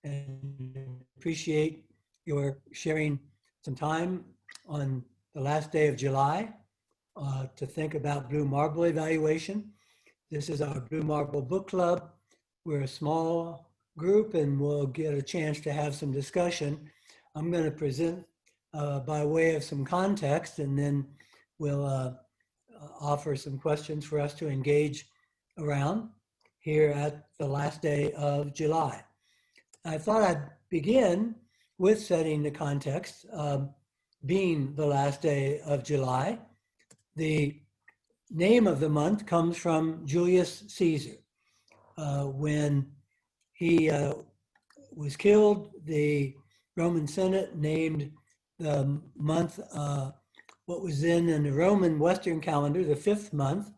and appreciate your sharing some time on the last day of July to think about Blue Marble evaluation. This is our Blue Marble Book Club. We're a small group and we'll get a chance to have some discussion. I'm going to present by way of some context, and then we'll offer some questions for us to engage around here at the last day of July. I thought I'd begin with setting the context, being the last day of July. The name of the month comes from Julius Caesar. When he was killed, the Roman Senate named the month, what was then in the Roman Western calendar, the 5th month.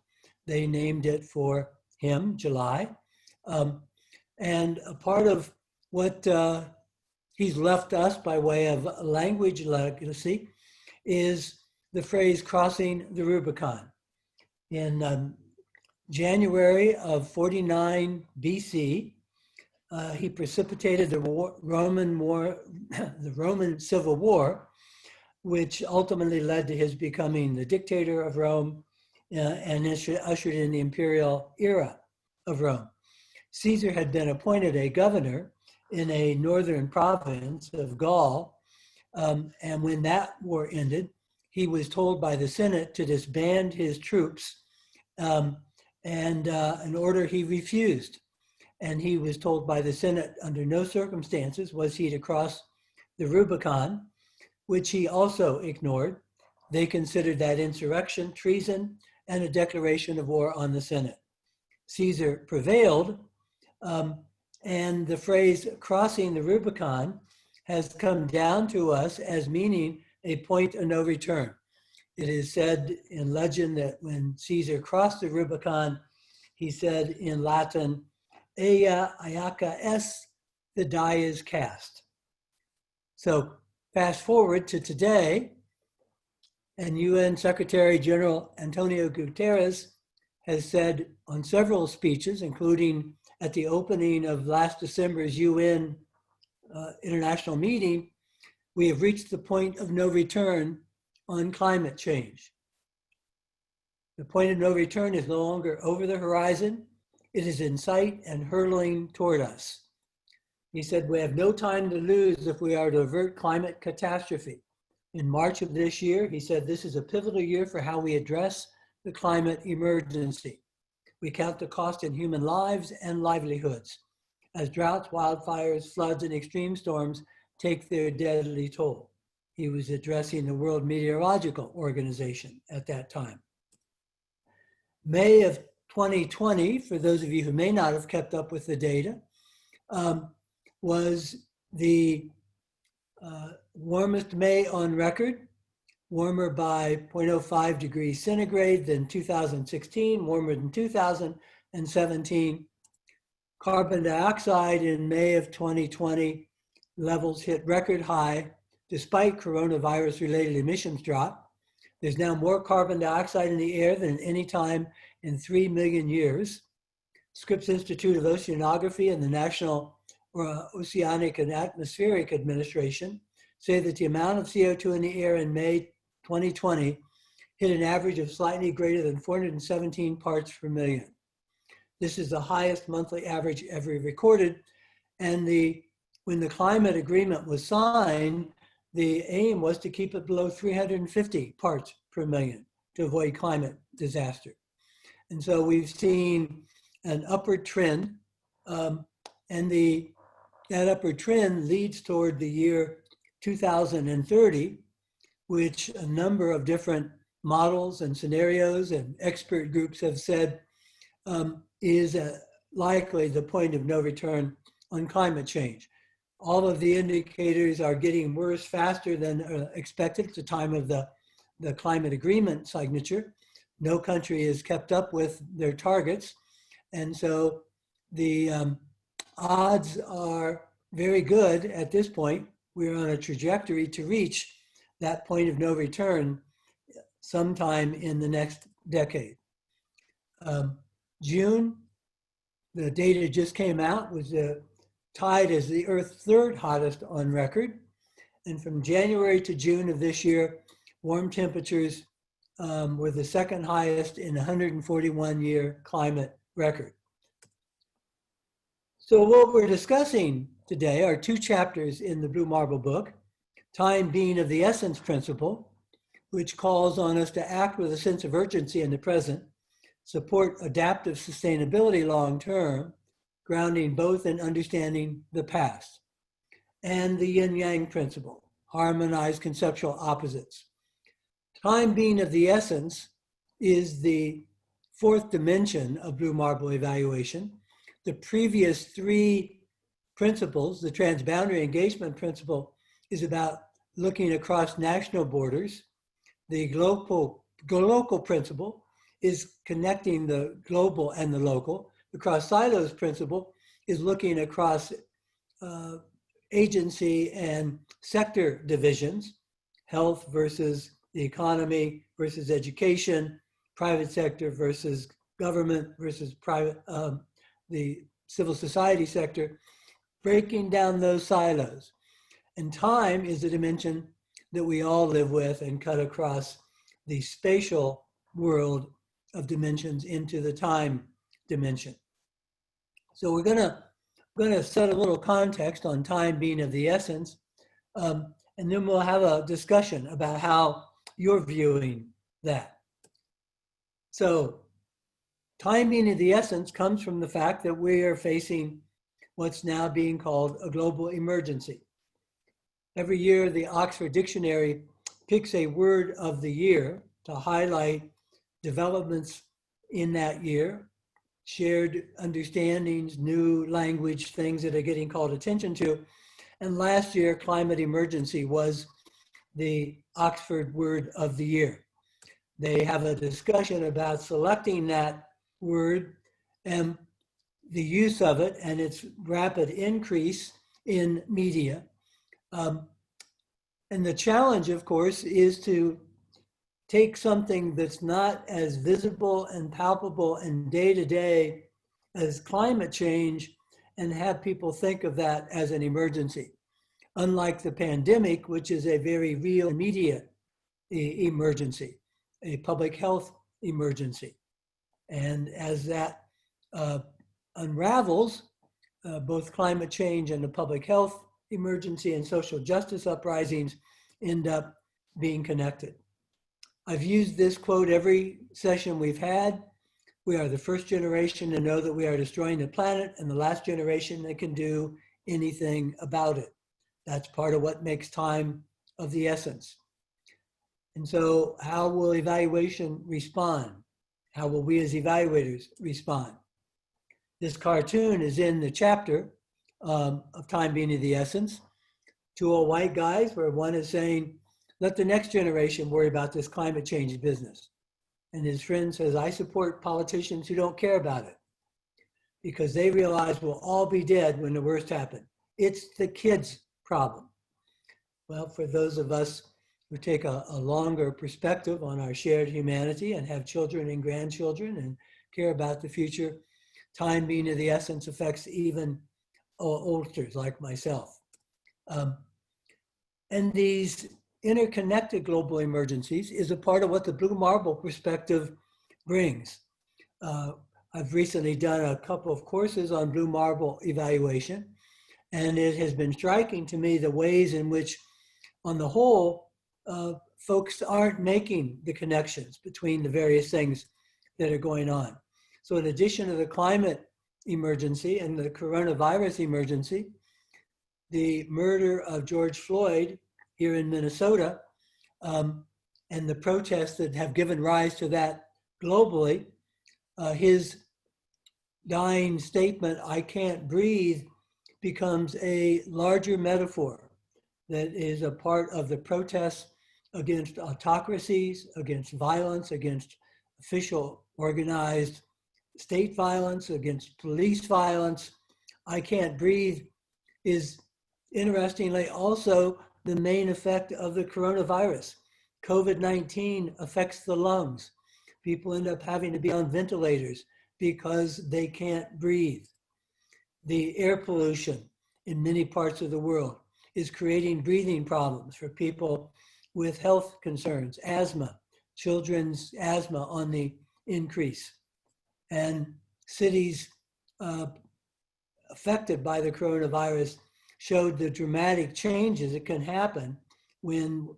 They named it for him, July. And a part of what he's left us by way of language legacy is the phrase crossing the Rubicon. In January of 49 BC, he precipitated the Roman Civil War, which ultimately led to his becoming the dictator of Rome and ushered in the imperial era of Rome. Caesar had been appointed a governor in a northern province of Gaul, and when that war ended, he was told by the Senate to disband his troops, and an order he refused. And he was told by the Senate under no circumstances was he to cross the Rubicon, which he also ignored. They considered that insurrection, treason, and a declaration of war on the Senate. Caesar prevailed, and the phrase crossing the Rubicon has come down to us as meaning a point of no return. It is said in legend that when Caesar crossed the Rubicon, he said in Latin, "Ea iaca est," the die is cast. So fast forward to today, and UN Secretary General Antonio Guterres has said on several speeches, including at the opening of last December's UN international meeting, we have reached the point of no return on climate change. The point of no return is no longer over the horizon. It is in sight and hurtling toward us. He said, we have no time to lose if we are to avert climate catastrophe. In March of this year, he said, this is a pivotal year for how we address the climate emergency. We count the cost in human lives and livelihoods as droughts, wildfires, floods, and extreme storms take their deadly toll. He was addressing the World Meteorological Organization at that time. May of 2020, for those of you who may not have kept up with the data, was the warmest May on record, warmer by 0.05 degrees centigrade than 2016, warmer than 2017. Carbon dioxide in May of 2020 levels hit record high despite coronavirus-related emissions drop. There's now more carbon dioxide in the air than any time in 3 million years. Scripps Institute of Oceanography and the National Oceanic and Atmospheric Administration say that the amount of CO2 in the air in May 2020 hit an average of slightly greater than 417 parts per million. This is the highest monthly average ever recorded. And when the climate agreement was signed, the aim was to keep it below 350 parts per million to avoid climate disaster. And so we've seen an upward trend, and that upward trend leads toward the year 2030, which a number of different models and scenarios and expert groups have said is likely the point of no return on climate change. All of the indicators are getting worse faster than expected at the time of the climate agreement signature. No country has kept up with their targets. And so the odds are very good at this point. We're on a trajectory to reach that point of no return sometime in the next decade. June, the data just came out, was tied as the Earth's third hottest on record. And from January to June of this year, warm temperatures were the second highest in 141-year climate record. So what we're discussing today are two chapters in the Blue Marble book, Time Being of the Essence Principle, which calls on us to act with a sense of urgency in the present, support adaptive sustainability long-term, grounding both in understanding the past, and the yin-yang principle, harmonize conceptual opposites. Time being of the essence is the fourth dimension of Blue Marble evaluation. The previous three principles, the transboundary engagement principle, is about looking across national borders. The local principle is connecting the global and the local. The cross silos principle is looking across agency and sector divisions, health versus the economy versus education, private sector versus government versus private, the civil society sector, breaking down those silos. And time is the dimension that we all live with and cut across the spatial world of dimensions into the time dimension. So we're gonna set a little context on time being of the essence, and then we'll have a discussion about how you're viewing that. So time being of the essence comes from the fact that we are facing what's now being called a global emergency. Every year, the Oxford Dictionary picks a word of the year to highlight developments in that year, shared understandings, new language, things that are getting called attention to. And last year, climate emergency was the Oxford word of the year. They have a discussion about selecting that word and the use of it and its rapid increase in media. And the challenge, of course, is to take something that's not as visible and palpable and day-to-day as climate change and have people think of that as an emergency. Unlike the pandemic, which is a very real immediate emergency, a public health emergency. And as that unravels, both climate change and the public health emergency and social justice uprisings end up being connected. I've used this quote every session we've had. We are the first generation to know that we are destroying the planet and the last generation that can do anything about it. That's part of what makes time of the essence. And so how will evaluation respond? How will we as evaluators respond? This cartoon is in the chapter of Time Being of the Essence. Two old white guys where one is saying, let the next generation worry about this climate change business. And his friend says, I support politicians who don't care about it because they realize we'll all be dead when the worst happens. It's the kids' problem. Well, for those of us who take a longer perspective on our shared humanity and have children and grandchildren and care about the future, time being of the essence affects even oldsters like myself. And these interconnected global emergencies is a part of what the Blue Marble perspective brings. I've recently done a couple of courses on Blue Marble evaluation, and it has been striking to me the ways in which, on the whole, folks aren't making the connections between the various things that are going on. So in addition to the climate emergency and the coronavirus emergency, the murder of George Floyd here in Minnesota, and the protests that have given rise to that globally, his dying statement, I can't breathe, becomes a larger metaphor that is a part of the protests against autocracies, against violence, against official organized state violence, against police violence. I can't breathe is, interestingly, also the main effect of the coronavirus. COVID-19 affects the lungs. People end up having to be on ventilators because they can't breathe. The air pollution in many parts of the world, is creating breathing problems for people with health concerns, asthma, children's asthma on the increase, and cities affected by the coronavirus showed the dramatic changes that can happen when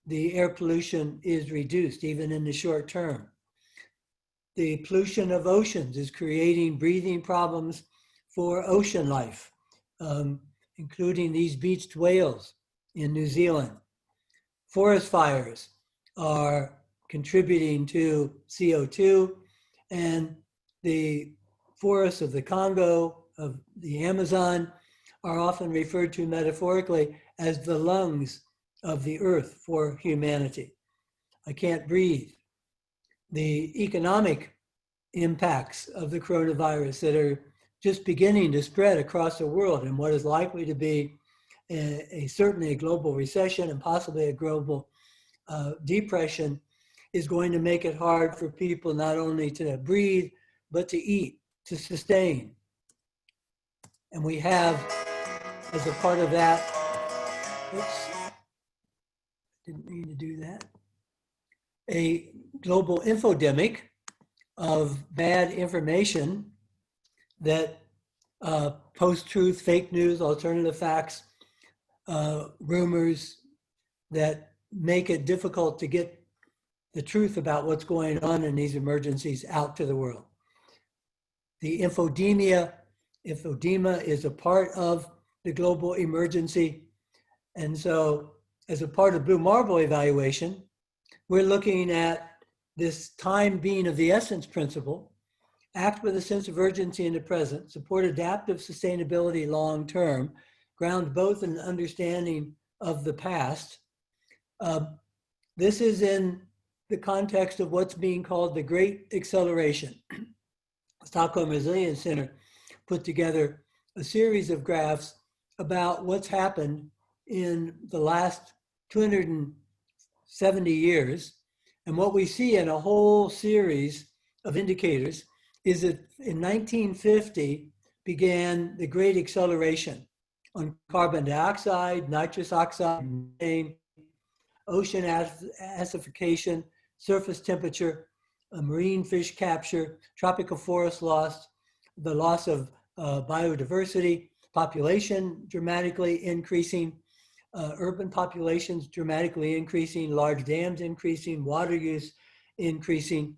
the air pollution is reduced, even in the short term. The pollution of oceans is creating breathing problems for ocean life, including these beached whales in New Zealand. Forest fires are contributing to CO2, and the forests of the Congo, of the Amazon, are often referred to metaphorically as the lungs of the earth for humanity. I can't breathe. The economic impacts of the coronavirus that are just beginning to spread across the world, and what is likely to be certainly a global recession and possibly a global depression, is going to make it hard for people not only to breathe, but to eat, to sustain. And we have, as a part of that, oops, didn't mean to do that, a global infodemic of bad information that post-truth, fake news, alternative facts, rumors that make it difficult to get the truth about what's going on in these emergencies out to the world. The infodemia is a part of the global emergency. And so as a part of Blue Marble evaluation, we're looking at this time being of the essence principle, act with a sense of urgency in the present, support adaptive sustainability long-term, ground both in understanding of the past. This is in the context of what's being called the Great Acceleration. Stockholm Resilience Center put together a series of graphs about what's happened in the last 270 years. And what we see in a whole series of indicators is that in 1950 began the Great Acceleration on carbon dioxide, nitrous oxide, methane, ocean acidification, surface temperature, marine fish capture, tropical forest loss, the loss of biodiversity, population dramatically increasing, urban populations dramatically increasing, large dams increasing, water use increasing.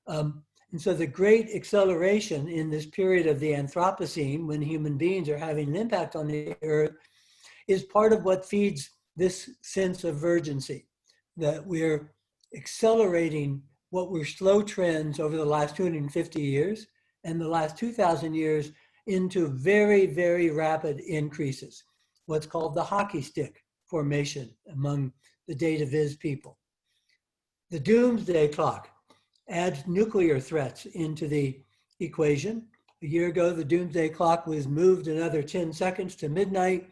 And so the great acceleration in this period of the Anthropocene, when human beings are having an impact on the earth, is part of what feeds this sense of urgency, that we're accelerating what were slow trends over the last 250 years and the last 2,000 years into very, very rapid increases, what's called the hockey stick formation among the data viz people. The doomsday clock adds nuclear threats into the equation. A year ago, the doomsday clock was moved another 10 seconds to midnight.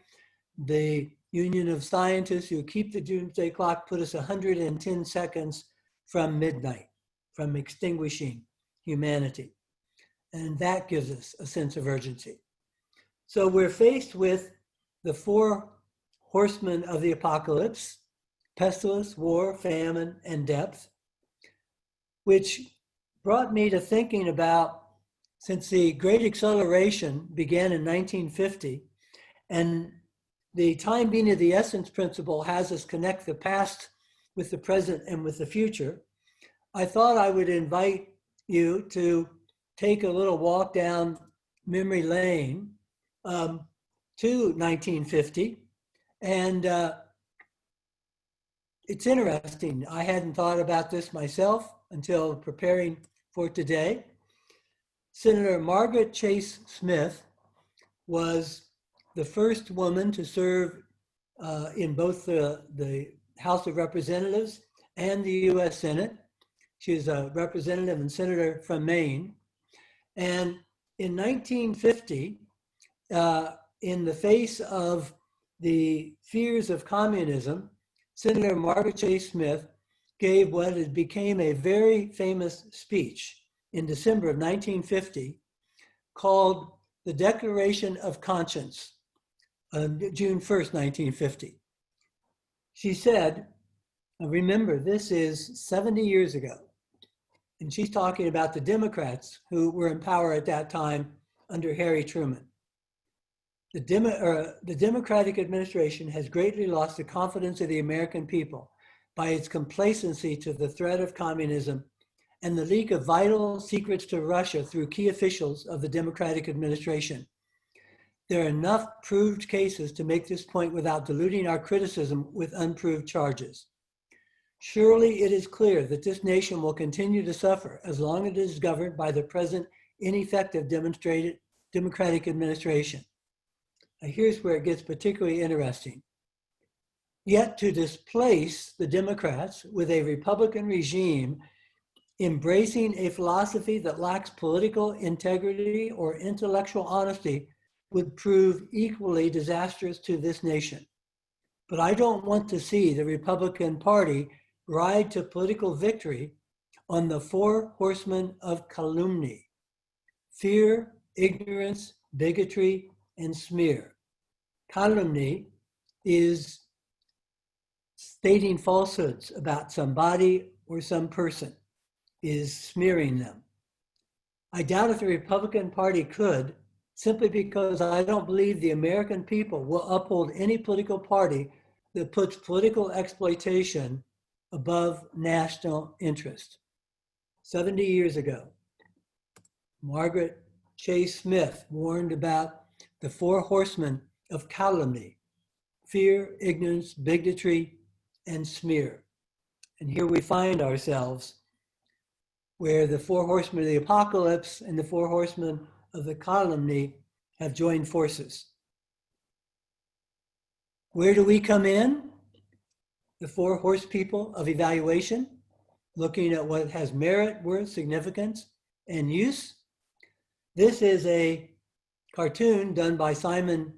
The Union of Scientists who keep the doomsday clock put us 110 seconds from midnight, from extinguishing humanity. And that gives us a sense of urgency. So we're faced with the four horsemen of the apocalypse: pestilence, war, famine, and depth, which brought me to thinking about, since the Great Acceleration began in 1950, and the time being of the essence principle has us connect the past with the present and with the future, I thought I would invite you to take a little walk down memory lane to 1950. And it's interesting. I hadn't thought about this myself until preparing for today. Senator Margaret Chase Smith was the first woman to serve in both the House of Representatives and the US Senate. She is a representative and senator from Maine. And in 1950, in the face of the fears of communism, Senator Margaret Chase Smith gave what had became a very famous speech in December of 1950 called the Declaration of Conscience, June 1st, 1950. She said, remember, this is 70 years ago, and she's talking about the Democrats who were in power at that time under Harry Truman. The Democratic administration has greatly lost the confidence of the American people by its complacency to the threat of communism and the leak of vital secrets to Russia through key officials of the Democratic administration. There are enough proved cases to make this point without diluting our criticism with unproved charges. Surely it is clear that this nation will continue to suffer as long as it is governed by the present ineffective Democratic administration. Now here's where it gets particularly interesting. Yet to displace the Democrats with a Republican regime embracing a philosophy that lacks political integrity or intellectual honesty would prove equally disastrous to this nation. But I don't want to see the Republican Party ride to political victory on the four horsemen of calumny: fear, ignorance, bigotry, and smear. Calumny is stating falsehoods about somebody or some person, is smearing them. I doubt if the Republican Party could, simply because I don't believe the American people will uphold any political party that puts political exploitation above national interest. 70 years ago, Margaret Chase Smith warned about the four horsemen of calumny: fear, ignorance, bigotry, and smear. And here we find ourselves where the four horsemen of the apocalypse and the four horsemen of the calumny have joined forces. Where do we come in? The four horse people of evaluation, looking at what has merit, worth, significance, and use. This is a cartoon done by Simon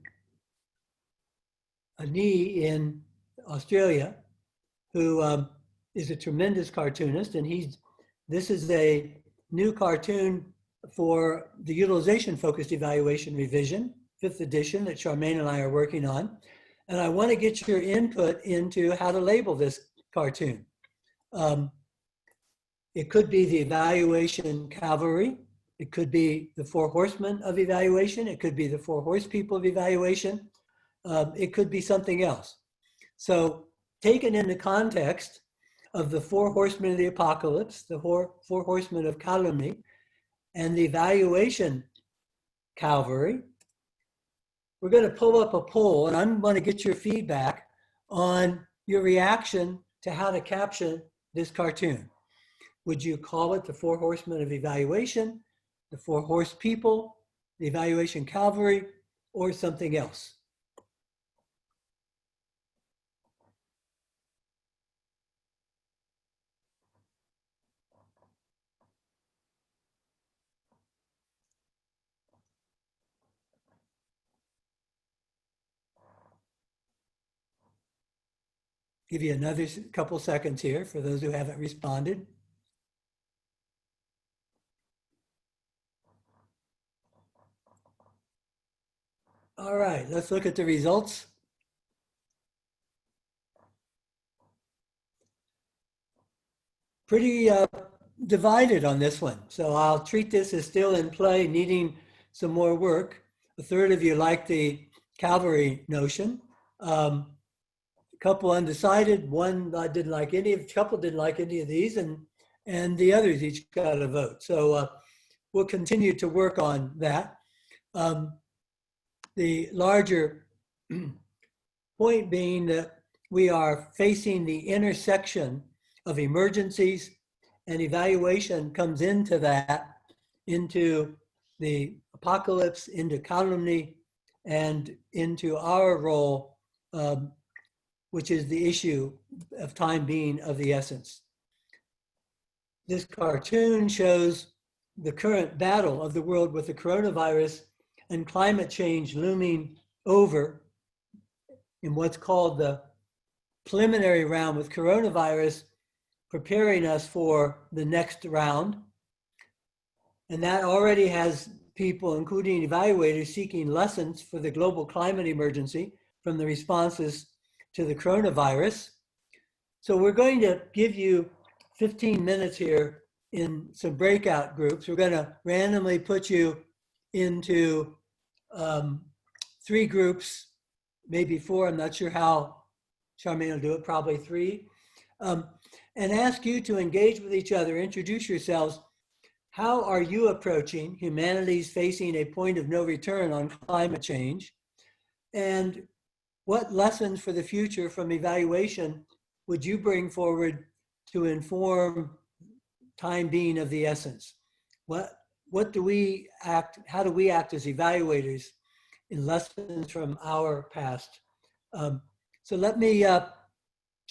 Nee in Australia, who is a tremendous cartoonist, and this is a new cartoon for the utilization-focused evaluation revision, 5th edition, that Charmaine and I are working on. And I want to get your input into how to label this cartoon. It could be the evaluation cavalry. It could be the four horsemen of evaluation. It could be the four horse people of evaluation. It could be something else. So taken in the context of the four horsemen of the apocalypse, the four horsemen of calumny, and the evaluation cavalry, we're going to pull up a poll, and I'm going to get your feedback on your reaction to how to caption this cartoon. Would you call it the four horsemen of evaluation, the four horse people, the evaluation cavalry, or something else? Give you another couple seconds here for those who haven't responded. All right, let's look at the results. Pretty divided on this one. So I'll treat this as still in play, needing some more work. A third of you like the cavalry notion. A couple undecided, one didn't like any, a couple didn't like any of these, and the others each got a vote. So we'll continue to work on that. The larger point being that we are facing the intersection of emergencies, and evaluation comes into that, into the apocalypse, into calumny, and into our role, which is the issue of time being of the essence. This cartoon shows the current battle of the world with the coronavirus and climate change looming over in what's called the preliminary round, with coronavirus preparing us for the next round. And that already has people, including evaluators, seeking lessons for the global climate emergency from the responses to the coronavirus. So we're going to give you 15 minutes here in some breakout groups. We're going to randomly put you into 3 groups, maybe 4. I'm not sure how Charmaine will do it, probably 3. And ask you to engage with each other, introduce yourselves. How are you approaching humanity's facing a point of no return on climate change? And what lessons for the future from evaluation would you bring forward to inform time being of the essence? What do we act, how do we act as evaluators in lessons from our past? So let me,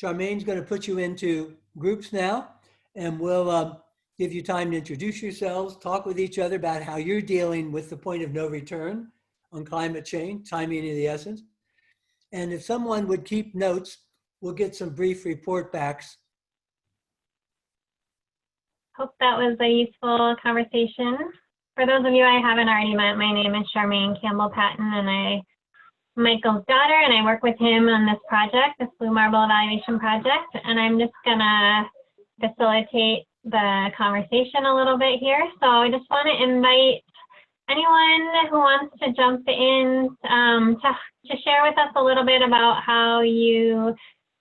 Charmaine's going to put you into groups now, and we'll give you time to introduce yourselves, talk with each other about how you're dealing with the point of no return on climate change, timing of the essence. And if someone would keep notes, we'll get some brief report backs. Hope that was a useful conversation. For those of you I haven't already met, my name is Charmaine Campbell-Patton, and I'm Michael's daughter, and I work with him on this project, this Blue Marble Evaluation Project, and I'm just gonna facilitate the conversation a little bit here. So I just want to invite anyone who wants to jump in to share with us a little bit about how you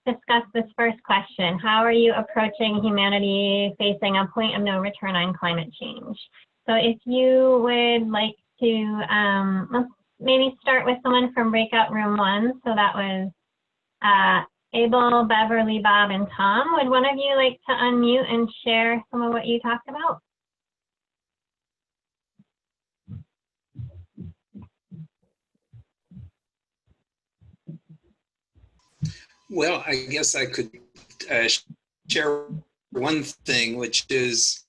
discuss this first question. How are you approaching humanity facing a point of no return on climate change? So if you would like to, let's maybe start with someone from breakout room 1. So that was Abel, Beverly, Bob, and Tom. Would one of you like to unmute and share some of what you talked about? Well, I guess I could share one thing, which is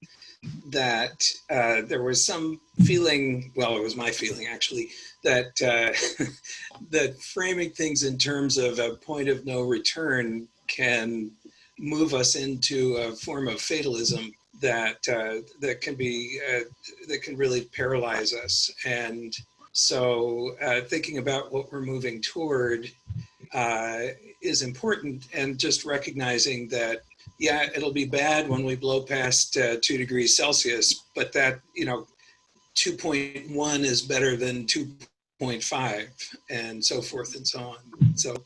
that there was some feeling, well, it was my feeling actually, that that framing things in terms of a point of no return can move us into a form of fatalism that that can really paralyze us. And so thinking about what we're moving toward is important, and just recognizing that, yeah, it'll be bad when we blow past 2 degrees Celsius, but that, 2.1 is better than 2.5, and so forth and so on. So,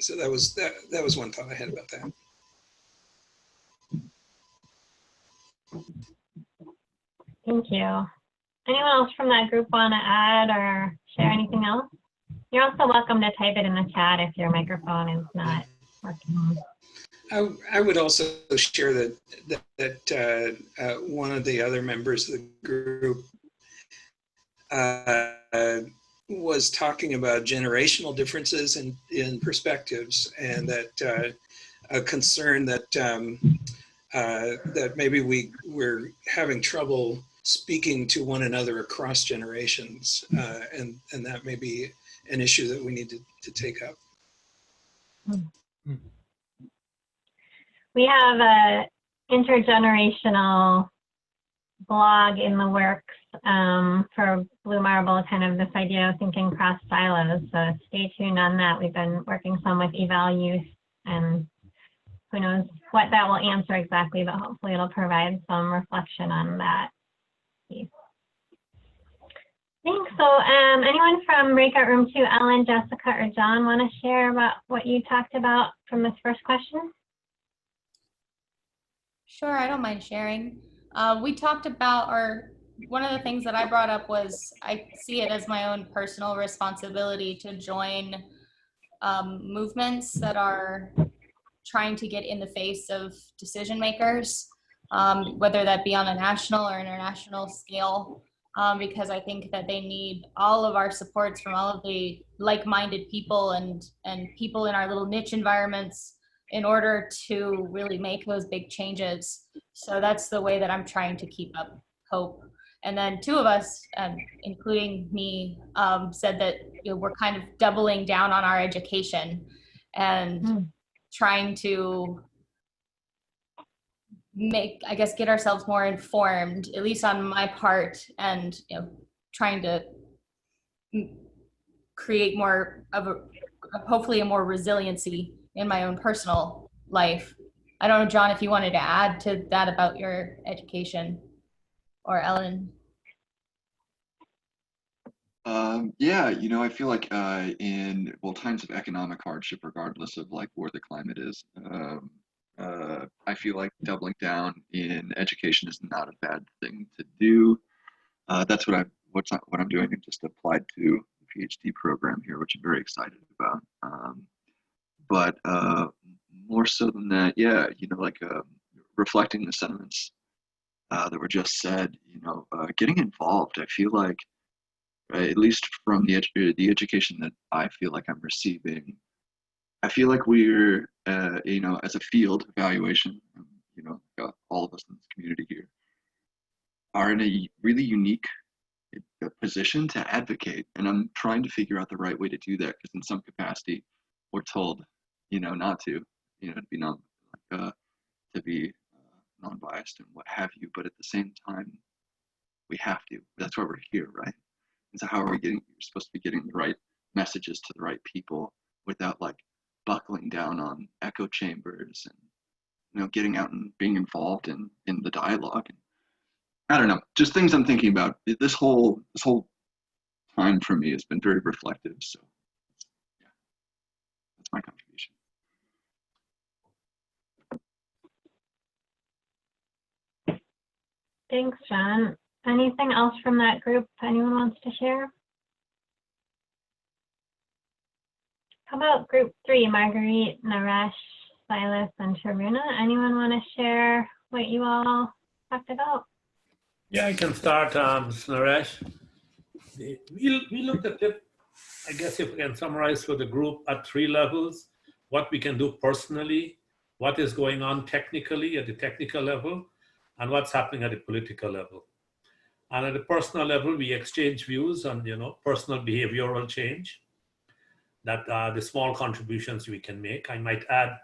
so that was one thought I had about that. Thank you. Anyone else from that group want to add or share anything else? You're also welcome to type it in the chat if your microphone is not working. I would also share that one of the other members of the group was talking about generational differences in perspectives, and that a concern that that maybe we're having trouble speaking to one another across generations, and that may be an issue that we need to take up. We have a intergenerational blog in the works for Blue Marble, kind of this idea of thinking cross silos. So stay tuned on that. We've been working some with eval youth, and who knows what that will answer exactly, but hopefully it'll provide some reflection on that piece. Thanks. So anyone from breakout room 2, Ellen, Jessica, or John, want to share about what you talked about from this first question? Sure, I don't mind sharing. We talked about, or one of the things that I brought up was I see it as my own personal responsibility to join movements that are trying to get in the face of decision makers, whether that be on a national or international scale, because I think that they need all of our supports from all of the like-minded people and people in our little niche environments in order to really make those big changes. So that's the way that I'm trying to keep up hope. And then 2 of us, including me, said that we're kind of doubling down on our education and trying to I guess, get ourselves more informed, at least on my part, and trying to create more of hopefully a more resiliency in my own personal life. I don't know, John, if you wanted to add to that about your education, or Ellen. Yeah, I feel like in times of economic hardship, regardless of like where the climate is, I feel like doubling down in education is not a bad thing to do. That's what I'm doing. I just applied to the PhD program here, which I'm very excited about. But more so than that, yeah, reflecting the sentiments that were just said, getting involved. I feel like, at least from the education that I feel like I'm receiving, I feel like we're, as a field evaluation, all of us in this community here are in a really unique position to advocate. And I'm trying to figure out the right way to do that, because in some capacity, we're told, not to, to be non-biased and what have you. But at the same time, we have to. That's why we're here, right? And so how are we you're supposed to be getting the right messages to the right people without like buckling down on echo chambers and, getting out and being involved in the dialogue. And I don't know, just things I'm thinking about. This whole time for me has been very reflective. So yeah, that's my contribution. Thanks, John. Anything else from that group anyone wants to share? How about group 3, Marguerite, Naresh, Silas, and Sharuna? Anyone want to share what you all talked about? Yeah, I can start, Naresh. We looked at it, I guess if we can summarize for the group at 3 levels: what we can do personally, what is going on technically at the technical level, and what's happening at the political level. And at the personal level, we exchange views on, personal behavioral change, that the small contributions we can make. I might add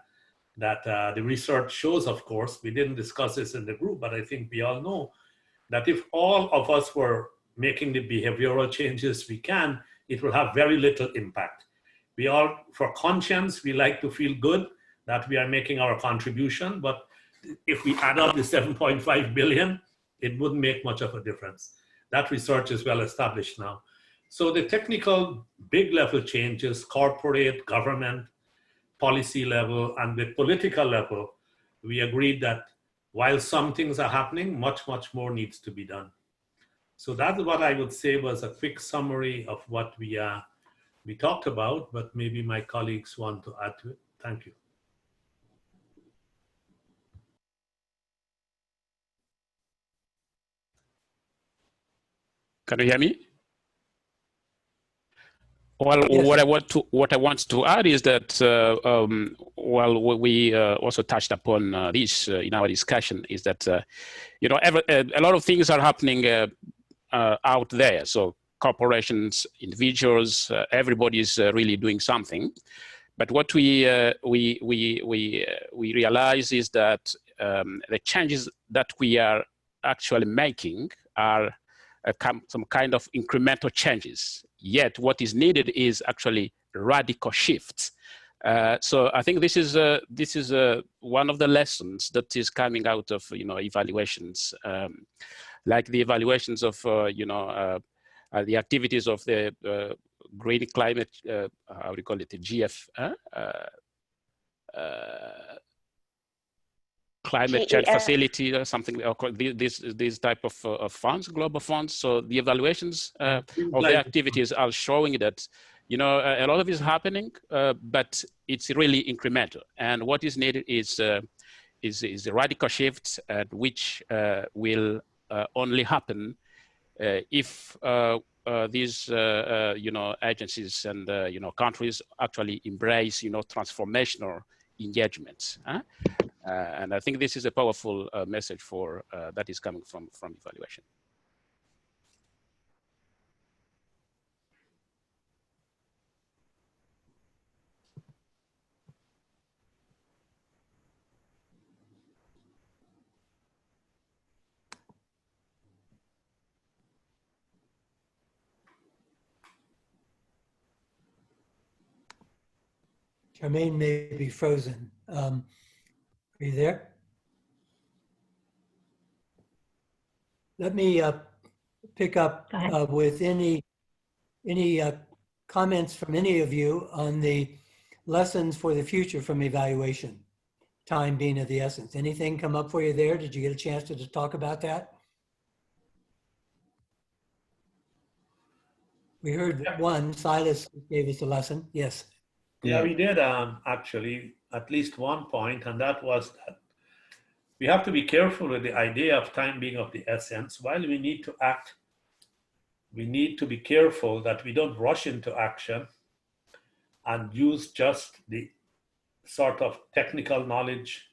that the research shows, of course, we didn't discuss this in the group, but I think we all know that if all of us were making the behavioral changes we can, it will have very little impact. We all, for conscience, we like to feel good that we are making our contribution, but if we add up the 7.5 billion, it wouldn't make much of a difference. That research is well established now. So the technical big level changes, corporate, government, policy level, and the political level, we agreed that while some things are happening, much, much more needs to be done. So that's what I would say was a quick summary of what we talked about, but maybe my colleagues want to add to it. Thank you. Can you hear me? Well, Yes. what I want to add is that we also touched upon this in our discussion, is that a lot of things are happening out there. So corporations, individuals, everybody's really doing something. But what we realize is that the changes that we are actually making are some kind of incremental changes. Yet what is needed is actually radical shifts. So I think this is one of the lessons that is coming out of evaluations, like the evaluations of the activities of the green climate, how do you call it, the climate change facility or something, or these type of funds, global funds. So the evaluations of the activities are showing that a lot of it is happening, but it's really incremental. And what is needed is a radical shift, which will only happen if these agencies and countries actually embrace transformational engagements. And I think this is a powerful message for that is coming from evaluation. Charmaine may be frozen. Are you there? Let me pick up Go ahead. with any comments from any of you on the lessons for the future from evaluation, time being of the essence. Anything come up for you there? Did you get a chance to talk about that? We heard one, Silas gave us a lesson. Yes. Yeah, we did actually at least one point, and that was that we have to be careful with the idea of time being of the essence. While we need to act, we need to be careful that we don't rush into action and use just the sort of technical knowledge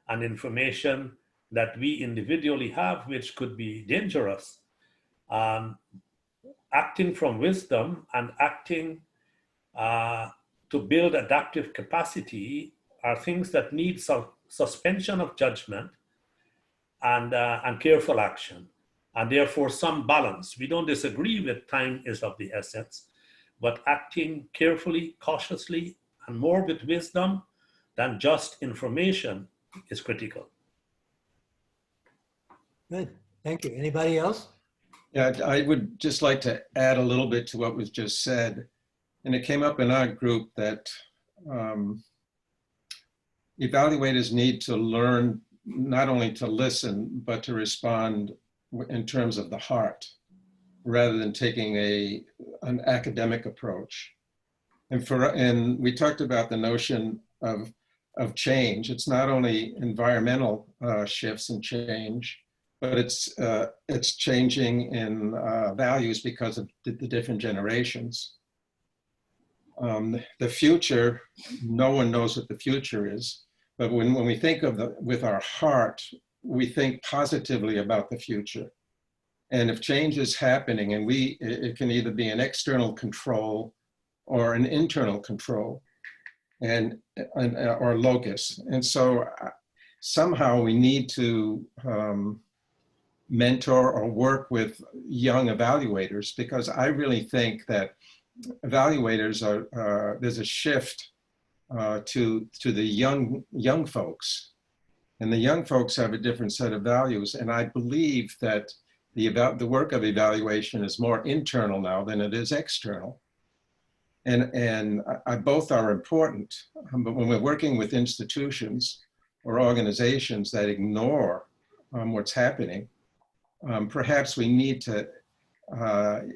and information that we individually have, which could be dangerous. Acting from wisdom and acting to build adaptive capacity are things that need some suspension of judgment and careful action, and therefore some balance. We don't disagree with time is of the essence, but acting carefully, cautiously, and more with wisdom than just information is critical. Good. Thank you. Anybody else? Yeah, I would just like to add a little bit to what was just said. And it came up in our group that evaluators need to learn not only to listen, but to respond in terms of the heart, rather than taking an academic approach. And we talked about the notion of change. It's not only environmental shifts and change, but it's changing in values because of the different generations. The future, no one knows what the future is, but when we think of with our heart, we think positively about the future. And if change is happening, and it can either be an external control or an internal control, or locus. And so somehow we need to mentor or work with young evaluators, because I really think that evaluators there's a shift to the young folks, and the young folks have a different set of values. And I believe that the work of evaluation is more internal now than it is external. And both are important, but when we're working with institutions or organizations that ignore what's happening, perhaps we need to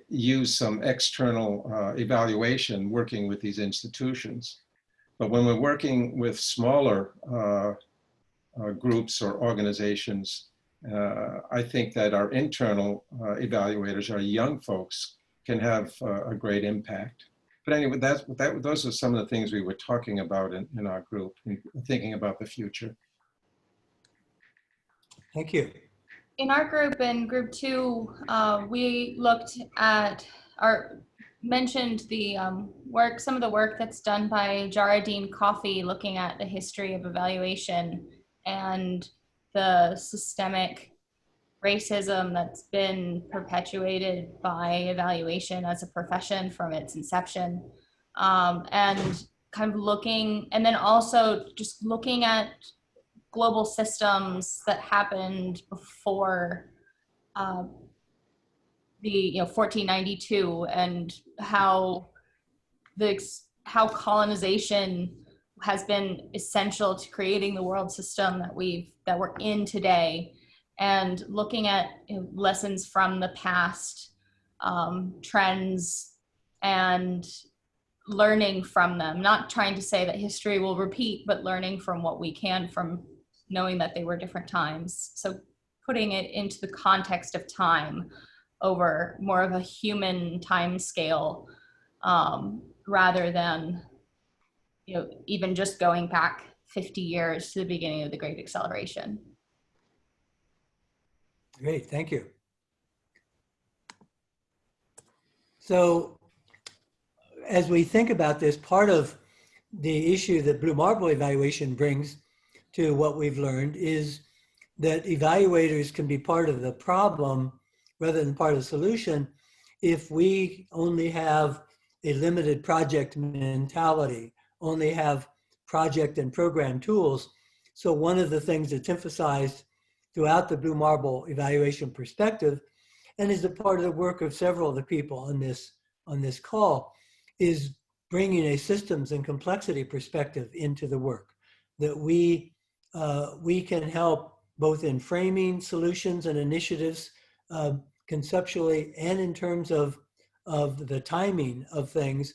use some external evaluation working with these institutions. But when we're working with smaller groups or organizations, I think that our internal evaluators, our young folks, can have a great impact. But anyway, those are some of the things we were talking about in our group, thinking about the future. Thank you. In our group, in group 2, we looked at mentioned the some of the work that's done by Jaradine Coffey, looking at the history of evaluation and the systemic racism that's been perpetuated by evaluation as a profession from its inception, and kind of looking, and then also just looking at global systems that happened before the 1492, and how colonization has been essential to creating the world system that we're in today, and looking at lessons from the past, trends, and learning from them. Not trying to say that history will repeat, but learning from what we can from knowing that they were different times. So putting it into the context of time over more of a human time scale, rather than even just going back 50 years to the beginning of the Great Acceleration. Great, thank you. So as we think about this, part of the issue that Blue Marble evaluation brings to what we've learned is that evaluators can be part of the problem rather than part of the solution if we only have a limited project mentality, only have project and program tools. So one of the things that's emphasized throughout the Blue Marble evaluation perspective, and is a part of the work of several of the people on this call, is bringing a systems and complexity perspective into the work, that we can help both in framing solutions and initiatives conceptually and in terms of the timing of things.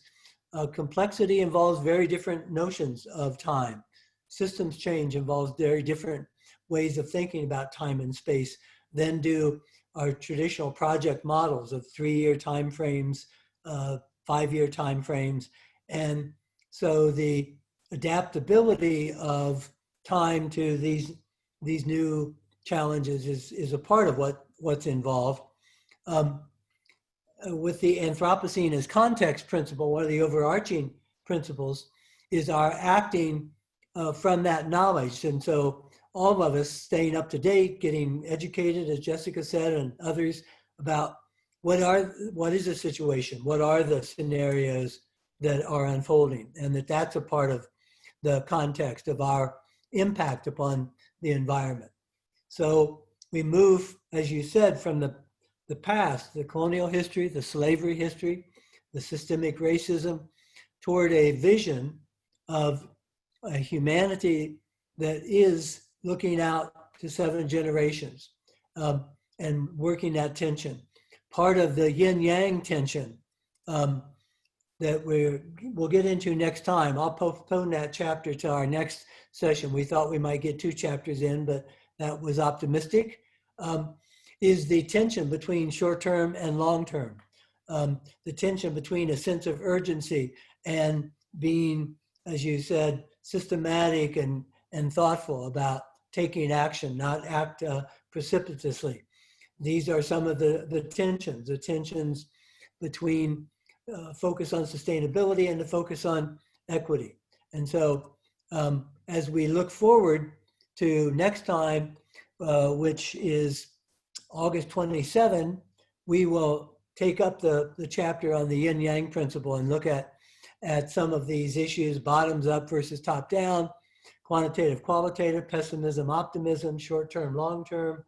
Complexity involves very different notions of time. Systems change involves very different ways of thinking about time and space than do our traditional project models of 3-year timeframes, 5-year timeframes. And so the adaptability of time to these new challenges is a part of what's involved. With the Anthropocene as context principle, one of the overarching principles is our acting from that knowledge. And so all of us staying up to date, getting educated, as Jessica said, and others, about what is the situation, what are the scenarios that are unfolding, and that's a part of the context of our impact upon the environment. So we move, as you said, from the past, the colonial history, the slavery history, the systemic racism, toward a vision of a humanity that is looking out to 7 generations and working that tension. Part of the yin-yang tension that we'll get into next time. I'll postpone that chapter to our next session. We thought we might get 2 chapters in, but that was optimistic. Is the tension between short-term and long-term. The tension between a sense of urgency and being, as you said, systematic and thoughtful about taking action, not act precipitously. These are some of the tensions between focus on sustainability and the focus on equity. And so as we look forward to next time, which is August 27, we will take up the chapter on the yin-yang principle and look at some of these issues, bottoms up versus top down, quantitative, qualitative, pessimism, optimism, short-term, long-term,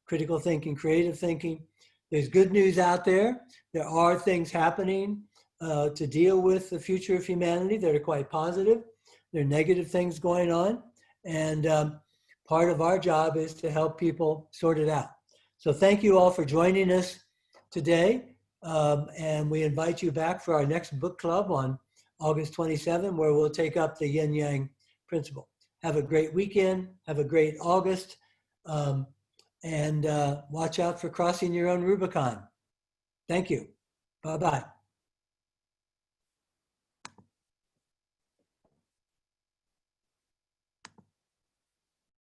critical thinking, creative thinking. There's good news out there. There are things happening to deal with the future of humanity that are quite positive. There are negative things going on. And part of our job is to help people sort it out. So thank you all for joining us today. And we invite you back for our next book club on August 27, where we'll take up the yin-yang principle. Have a great weekend. Have a great August. And watch out for crossing your own Rubicon. Thank you. Bye-bye.